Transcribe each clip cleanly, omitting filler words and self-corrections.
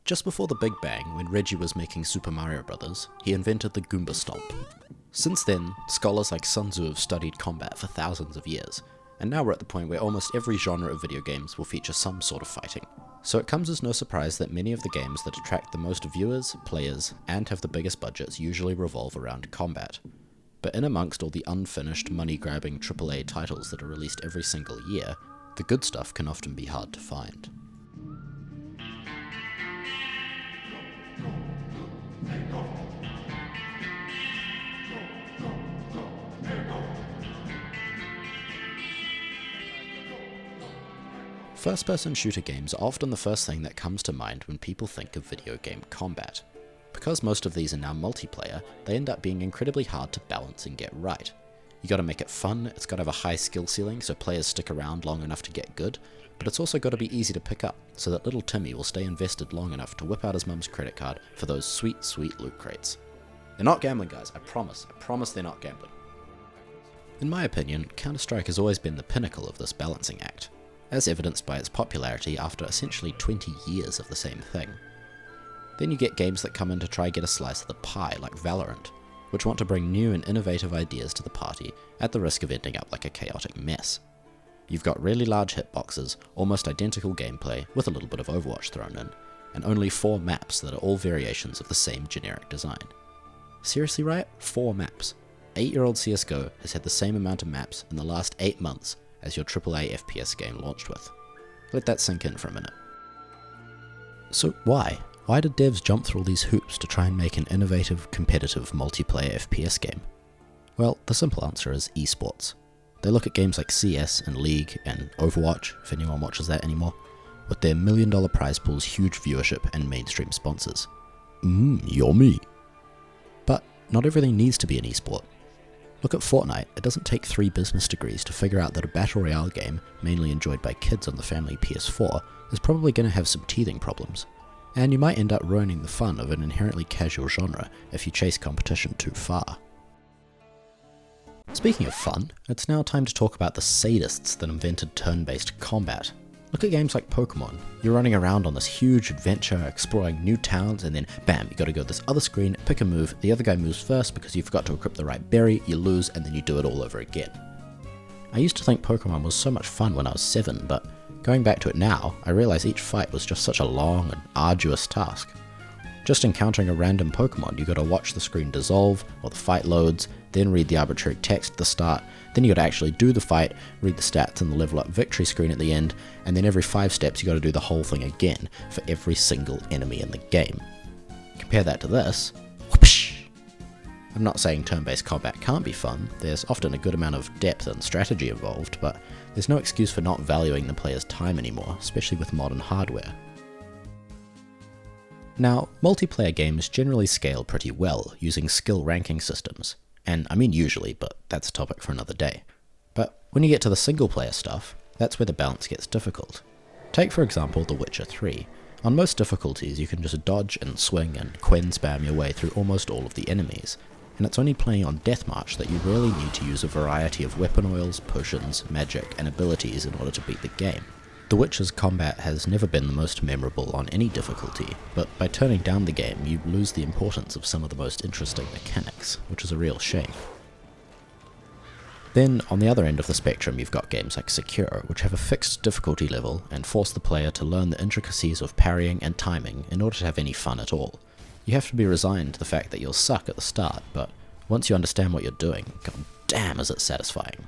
Just before the Big Bang, when Reggie was making Super Mario Bros., he invented the Goomba Stomp. Since then, scholars like Sun Tzu have studied combat for thousands of years, and now we're at the point where almost every genre of video games will feature some sort of fighting. So it comes as no surprise that many of the games that attract the most viewers, players, and have the biggest budgets usually revolve around combat. But in amongst all the unfinished, money-grabbing AAA titles that are released every single year, the good stuff can often be hard to find. First-person shooter games are often the first thing that comes to mind when people think of video game combat. Because most of these are now multiplayer, they end up being incredibly hard to balance and get right. You gotta make it fun, it's gotta have a high skill ceiling so players stick around long enough to get good, but it's also gotta be easy to pick up so that little Timmy will stay invested long enough to whip out his mum's credit card for those sweet, sweet loot crates. They're not gambling, guys, I promise they're not gambling. In my opinion, Counter-Strike has always been the pinnacle of this balancing act, as evidenced by its popularity after essentially 20 years of the same thing. Then you get games that come in to try get a slice of the pie, like Valorant, which want to bring new and innovative ideas to the party at the risk of ending up like a chaotic mess. You've got really large hitboxes, almost identical gameplay with a little bit of Overwatch thrown in, and only 4 maps that are all variations of the same generic design. Seriously, Riot? 4 maps? 8-year-old CSGO has had the same amount of maps in the last 8 months as your AAA FPS game launched with. Let that sink in for a minute. So why? Why did devs jump through all these hoops to try and make an innovative, competitive multiplayer FPS game? Well, the simple answer is esports. They look at games like CS and League and Overwatch, if anyone watches that anymore, with their $1 million prize pools, huge viewership and mainstream sponsors. Yummy! But not everything needs to be an esport. Look at Fortnite, it doesn't take 3 business degrees to figure out that a battle royale game, mainly enjoyed by kids on the family PS4, is probably going to have some teething problems. And you might end up ruining the fun of an inherently casual genre if you chase competition too far. Speaking of fun, it's now time to talk about the sadists that invented turn-based combat. Look at games like Pokemon. You're running around on this huge adventure, exploring new towns, and then bam, you gotta go to this other screen, pick a move, the other guy moves first because you forgot to equip the right berry, you lose, and then you do it all over again. I used to think Pokemon was so much fun when I was 7, but going back to it now, I realize each fight was just such a long and arduous task. Just encountering a random Pokemon, you gotta watch the screen dissolve, while the fight loads, then read the arbitrary text at the start, then you gotta actually do the fight, read the stats and the level up victory screen at the end, and then every 5 steps you gotta do the whole thing again for every single enemy in the game. Compare that to this. Whoopsh! I'm not saying turn-based combat can't be fun, there's often a good amount of depth and strategy involved, but there's no excuse for not valuing the player's time anymore, especially with modern hardware. Now, multiplayer games generally scale pretty well using skill ranking systems, and I mean usually, but that's a topic for another day. But when you get to the single player stuff, that's where the balance gets difficult. Take for example The Witcher 3. On most difficulties you can just dodge and swing and quen spam your way through almost all of the enemies, and it's only playing on Deathmarch that you really need to use a variety of weapon oils, potions, magic, and abilities in order to beat the game. The Witcher's combat has never been the most memorable on any difficulty, but by turning down the game you lose the importance of some of the most interesting mechanics, which is a real shame. Then, on the other end of the spectrum you've got games like Sekiro, which have a fixed difficulty level and force the player to learn the intricacies of parrying and timing in order to have any fun at all. You have to be resigned to the fact that you'll suck at the start, but once you understand what you're doing, god damn is it satisfying.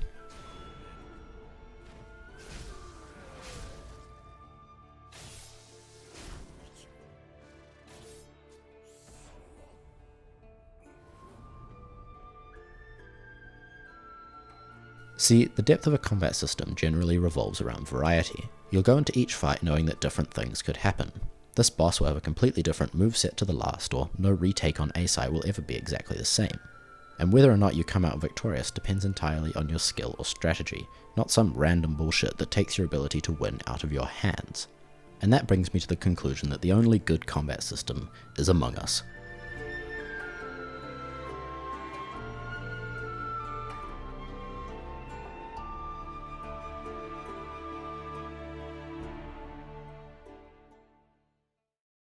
See, the depth of a combat system generally revolves around variety. You'll go into each fight knowing that different things could happen. This boss will have a completely different moveset to the last, or no retake on A side will ever be exactly the same. And whether or not you come out victorious depends entirely on your skill or strategy, not some random bullshit that takes your ability to win out of your hands. And that brings me to the conclusion that the only good combat system is Among Us.